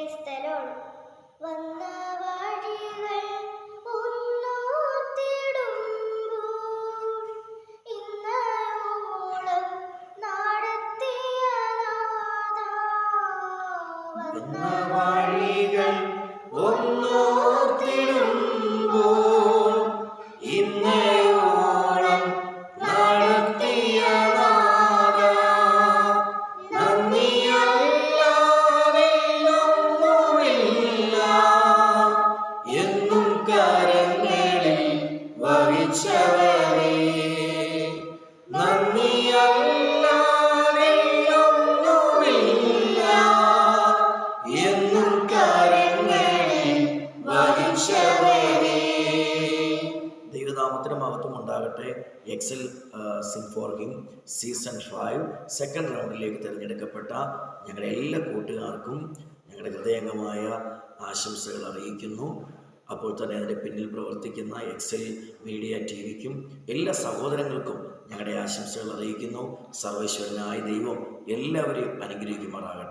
Praise the Lord. വന്ന വഴികൾ ഒന്നോർത്തിടുമ്പോൾ ഇന്നോളം നടത്തിയ നാഥാ. വന്ന വഴികൾ ഒന്നോർത്തിടുമ്പോൾ ഇന്നയോളം നടത്തിയ നാഥാ. നന്ദിയല്ലാതെയൊന്നുമില്ല, എന്നും കരങ്ങളിൽ വഹിച്ചവരേ. നന്ദിയല്ലാതെയൊന്നുമില്ല, എന്നും കരങ്ങളിൽ വഹിച്ചവരേ. ദൈവനാമത്തിന് മഹത്വം ഉണ്ടാകട്ടെ. Excel sing for him season 5 second റൗണ്ടിലേക്ക് തിരഞ്ഞെടുക്കപ്പെട്ട ഞങ്ങളുടെ എല്ലാ കൂട്ടുകാർക്കും ഞങ്ങളുടെ ഹൃദയംഗമായ ആശംസകൾ അറിയിക്കുന്നു. അപ്പോൾ തന്നെ അതിൻ്റെ പിന്നിൽ പ്രവർത്തിക്കുന്ന എക്സൽ മീഡിയ ടിവിക്കും എല്ലാ സഹോദരങ്ങൾക്കും ഞങ്ങളുടെ ആശംസകൾ അറിയിക്കുന്നു. സർവേശ്വരനായ ദൈവം എല്ലാവരെയും അനുഗ്രഹിക്കുമാറാകട്ടെ.